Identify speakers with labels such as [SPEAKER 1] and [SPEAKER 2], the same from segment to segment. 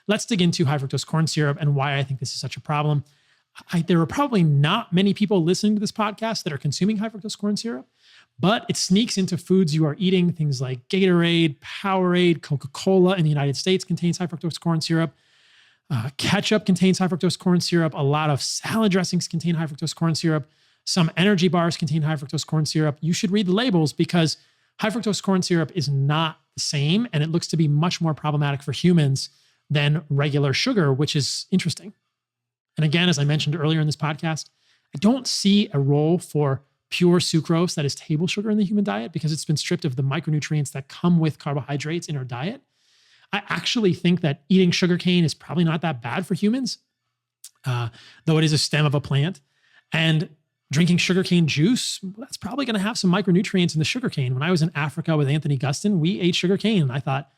[SPEAKER 1] let's dig into high fructose corn syrup and why I think this is such a problem. There are probably not many people listening to this podcast that are consuming high fructose corn syrup, but it sneaks into foods you are eating. Things like Gatorade, Powerade, Coca-Cola in the United States contains high fructose corn syrup. Ketchup contains high fructose corn syrup. A lot of salad dressings contain high fructose corn syrup. Some energy bars contain high fructose corn syrup. You should read the labels because high fructose corn syrup is not the same, and it looks to be much more problematic for humans than regular sugar, which is interesting. And again, as I mentioned earlier in this podcast, I don't see a role for pure sucrose, that is table sugar, in the human diet because it's been stripped of the micronutrients that come with carbohydrates in our diet. I actually think that eating sugarcane is probably not that bad for humans, though it is a stem of a plant. And drinking sugarcane juice, that's probably going to have some micronutrients in the sugarcane. When I was in Africa with Anthony Gustin, we ate sugarcane, and I thought,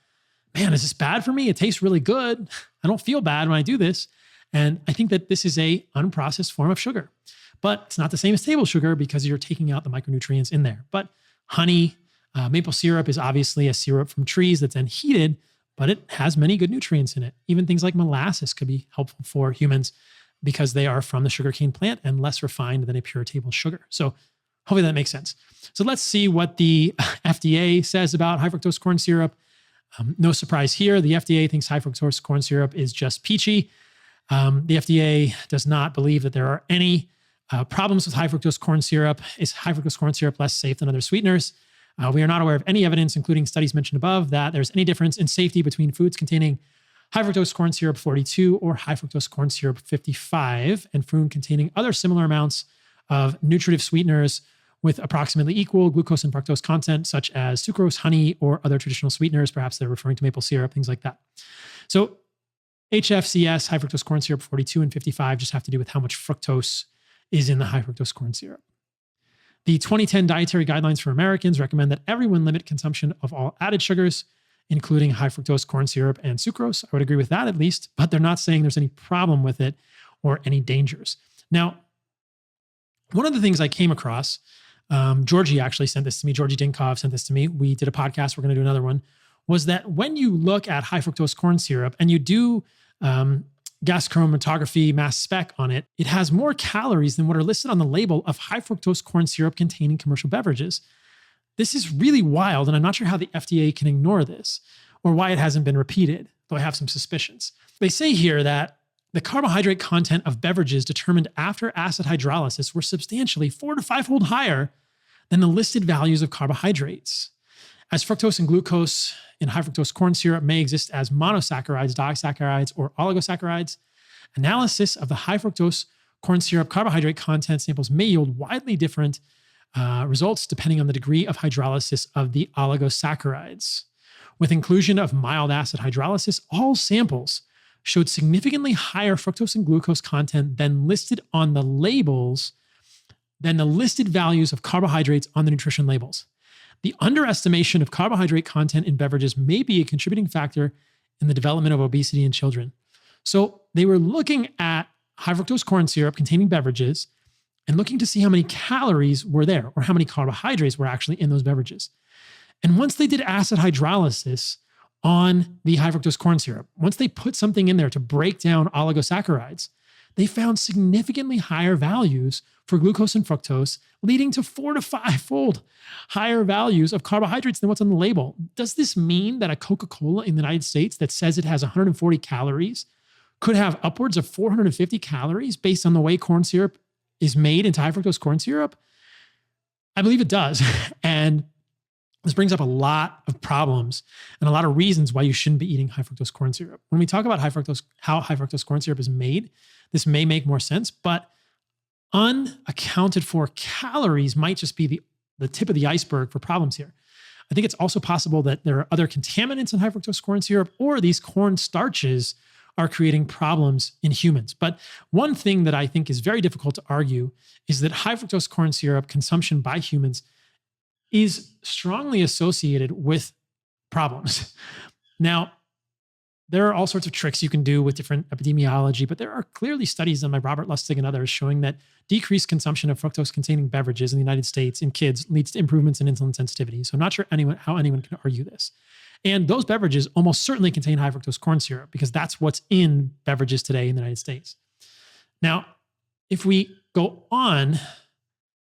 [SPEAKER 1] man, is this bad for me? It tastes really good. I don't feel bad when I do this. And I think that this is a unprocessed form of sugar, but it's not the same as table sugar because you're taking out the micronutrients in there. But honey, maple syrup is obviously a syrup from trees that's then heated, but it has many good nutrients in it. Even things like molasses could be helpful for humans because they are from the sugarcane plant and less refined than a pure table sugar. So hopefully that makes sense. So let's see what the FDA says about high fructose corn syrup. No surprise here. The FDA thinks high fructose corn syrup is just peachy. The FDA does not believe that there are any problems with high fructose corn syrup. Is high fructose corn syrup less safe than other sweeteners? We are not aware of any evidence, including studies mentioned above, that there's any difference in safety between foods containing high fructose corn syrup 42 or high fructose corn syrup 55 and food containing other similar amounts of nutritive sweeteners with approximately equal glucose and fructose content, such as sucrose, honey, or other traditional sweeteners. Perhaps they're referring to maple syrup, things like that. So HFCS, high fructose corn syrup 42 and 55, just have to do with how much fructose is in the high fructose corn syrup. The 2010 Dietary Guidelines for Americans recommend that everyone limit consumption of all added sugars, including high fructose corn syrup and sucrose. I would agree with that at least, but they're not saying there's any problem with it or any dangers. Now, one of the things I came across, Georgie actually sent this to me, Georgie Dinkov sent this to me. We did a podcast, we're going to do another one, was that when you look at high fructose corn syrup and you do gas chromatography mass spec on it, it has more calories than what are listed on the label of high fructose corn syrup containing commercial beverages. This is really wild, and I'm not sure how the FDA can ignore this or why it hasn't been repeated, though I have some suspicions. They say here that the carbohydrate content of beverages determined after acid hydrolysis were substantially 4 to 5-fold higher than the listed values of carbohydrates. As fructose and glucose in high fructose corn syrup may exist as monosaccharides, disaccharides, or oligosaccharides, analysis of the high fructose corn syrup carbohydrate content samples may yield widely different results depending on the degree of hydrolysis of the oligosaccharides. With inclusion of mild acid hydrolysis, all samples showed significantly higher fructose and glucose content than listed on the labels, than the listed values of carbohydrates on the nutrition labels. The underestimation of carbohydrate content in beverages may be a contributing factor in the development of obesity in children. So they were looking at high fructose corn syrup containing beverages and looking to see how many calories were there or how many carbohydrates were actually in those beverages. And once they did acid hydrolysis on the high fructose corn syrup, once they put something in there to break down oligosaccharides, they found significantly higher values for glucose and fructose, leading to 4 to 5-fold higher values of carbohydrates than what's on the label. Does this mean that a Coca-Cola in the United States that says it has 140 calories could have upwards of 450 calories based on the way corn syrup is made into high fructose corn syrup? I believe it does. And this brings up a lot of problems and a lot of reasons why you shouldn't be eating high fructose corn syrup. When we talk about how high fructose corn syrup is made, this may make more sense, but unaccounted for calories might just be the tip of the iceberg for problems here. I think it's also possible that there are other contaminants in high fructose corn syrup, or these corn starches are creating problems in humans. But one thing that I think is very difficult to argue is that high fructose corn syrup consumption by humans is strongly associated with problems. Now, there are all sorts of tricks you can do with different epidemiology, but there are clearly studies done by Robert Lustig and others showing that decreased consumption of fructose-containing beverages in the United States in kids leads to improvements in insulin sensitivity. So I'm not sure how anyone can argue this. And those beverages almost certainly contain high fructose corn syrup because that's what's in beverages today in the United States. Now, if we go on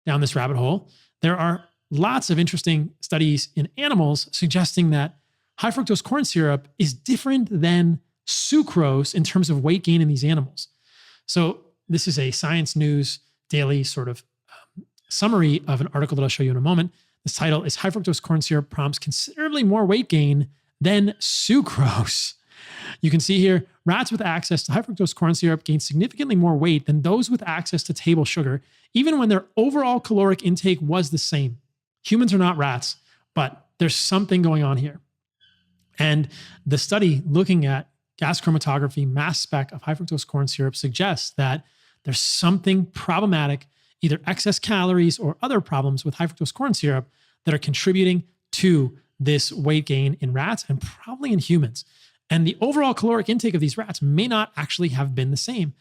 [SPEAKER 1] down this rabbit hole, there are lots of interesting studies in animals suggesting that high fructose corn syrup is different than sucrose in terms of weight gain in these animals. So this is a Science News Daily sort of summary of an article that I'll show you in a moment. This title is High Fructose Corn Syrup Prompts Considerably More Weight Gain Than Sucrose. You can see here, rats with access to high fructose corn syrup gain significantly more weight than those with access to table sugar, even when their overall caloric intake was the same. Humans are not rats, but there's something going on here. And the study looking at gas chromatography mass spec of high fructose corn syrup suggests that there's something problematic, either excess calories or other problems with high fructose corn syrup that are contributing to this weight gain in rats and probably in humans. And the overall caloric intake of these rats may not actually have been the same.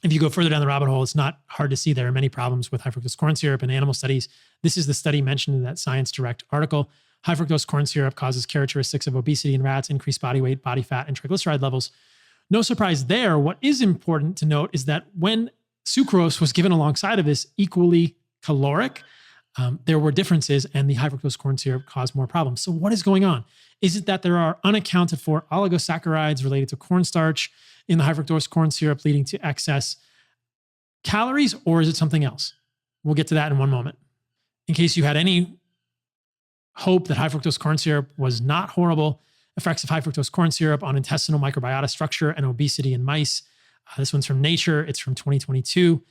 [SPEAKER 1] If you go further down the rabbit hole, it's not hard to see there are many problems with high fructose corn syrup in animal studies. This is the study mentioned in that Science Direct article. High fructose corn syrup causes characteristics of obesity in rats, increased body weight, body fat, and triglyceride levels. No surprise there. What is important to note is that when sucrose was given alongside of this equally caloric, there were differences and the high fructose corn syrup caused more problems. So what is going on? Is it that there are unaccounted for oligosaccharides related to cornstarch in the high fructose corn syrup leading to excess calories, or is it something else? We'll get to that in one moment. In case you had any hope that high fructose corn syrup was not horrible, effects of high fructose corn syrup on intestinal microbiota structure and obesity in mice. This one's from Nature. It's from 2022.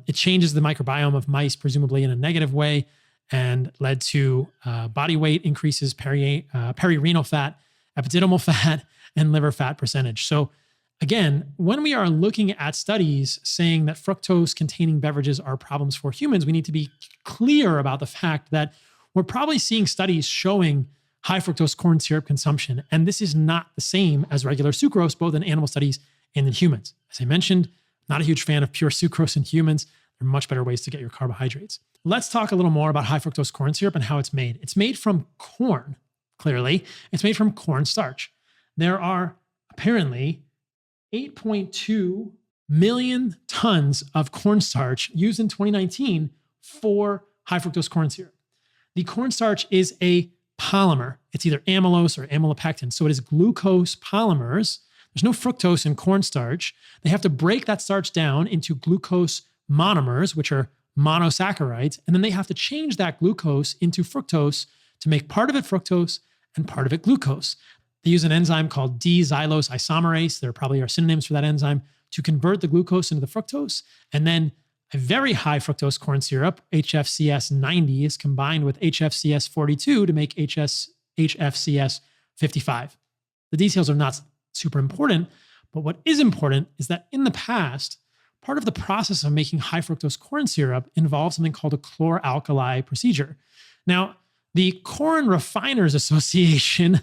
[SPEAKER 1] It changes the microbiome of mice, presumably in a negative way, and led to body weight increases, perirenal fat, epididymal fat, and liver fat percentage. So again, when we are looking at studies saying that fructose-containing beverages are problems for humans, we need to be clear about the fact that we're probably seeing studies showing high fructose corn syrup consumption, and this is not the same as regular sucrose, both in animal studies and in humans. As I mentioned, not a huge fan of pure sucrose in humans. There are much better ways to get your carbohydrates. Let's talk a little more about high fructose corn syrup and how it's made. It's made from corn, clearly. It's made from cornstarch. There are apparently 8.2 million tons of cornstarch used in 2019 for high fructose corn syrup. The cornstarch is a polymer. It's either amylose or amylopectin. So it is glucose polymers. There's no fructose in cornstarch. They have to break that starch down into glucose monomers, which are monosaccharides, and then they have to change that glucose into fructose to make part of it fructose and part of it glucose. They use an enzyme called D-xylose isomerase. There probably are synonyms for that enzyme to convert the glucose into the fructose. And then a very high fructose corn syrup, HFCS 90, is combined with HFCS 42 to make HFCS 55. The details are not super important, but what is important is that in the past, part of the process of making high fructose corn syrup involves something called a chlor-alkali procedure. Now, the Corn Refiners Association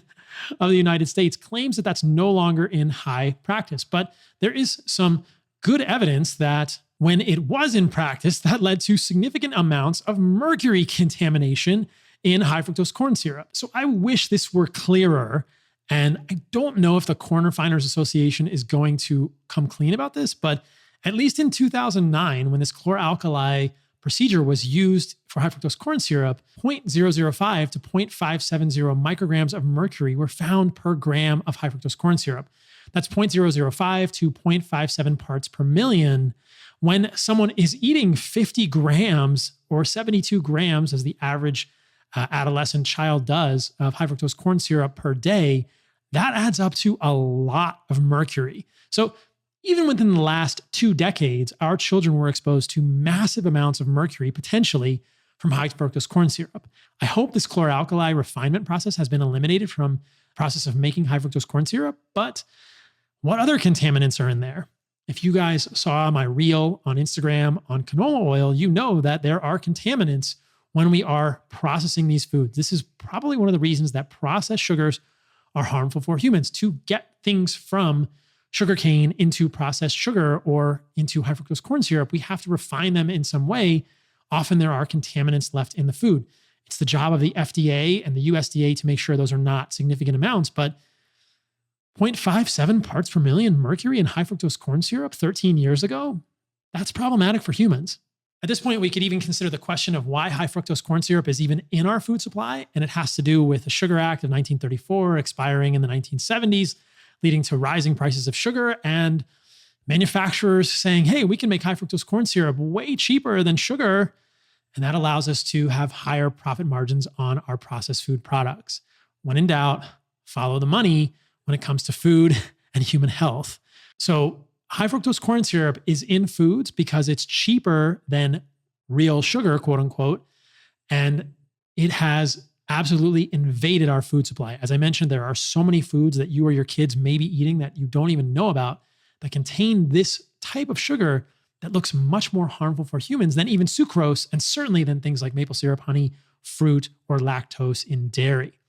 [SPEAKER 1] of the United States claims that that's no longer in high practice, but there is some good evidence that when it was in practice, that led to significant amounts of mercury contamination in high fructose corn syrup. So I wish this were clearer. And I don't know if the Corn Refiners Association is going to come clean about this, but at least in 2009, when this chlor-alkali procedure was used for high fructose corn syrup, 0.005 to 0.570 micrograms of mercury were found per gram of high fructose corn syrup. That's 0.005 to 0.57 parts per million. When someone is eating 50 grams or 72 grams, as the average adolescent child does, of high fructose corn syrup per day, that adds up to a lot of mercury. So even within the last 2 decades, our children were exposed to massive amounts of mercury, potentially from high fructose corn syrup. I hope this chlor-alkali refinement process has been eliminated from the process of making high fructose corn syrup, but what other contaminants are in there? If you guys saw my reel on Instagram on canola oil, you know that there are contaminants when we are processing these foods. This is probably one of the reasons that processed sugars are harmful for humans. To get things from sugarcane into processed sugar or into high fructose corn syrup, we have to refine them in some way. Often there are contaminants left in the food. It's the job of the FDA and the USDA to make sure those are not significant amounts, but 0.57 parts per million mercury in high fructose corn syrup 13 years ago, that's problematic for humans. At this point, we could even consider the question of why high fructose corn syrup is even in our food supply. And it has to do with the Sugar Act of 1934 expiring in the 1970s, leading to rising prices of sugar and manufacturers saying, hey, we can make high fructose corn syrup way cheaper than sugar. And that allows us to have higher profit margins on our processed food products. When in doubt, follow the money when it comes to food and human health. So high fructose corn syrup is in foods because it's cheaper than real sugar, quote unquote. And it has absolutely invaded our food supply. As I mentioned, there are so many foods that you or your kids may be eating that you don't even know about that contain this type of sugar that looks much more harmful for humans than even sucrose, and certainly than things like maple syrup, honey, fruit, or lactose in dairy.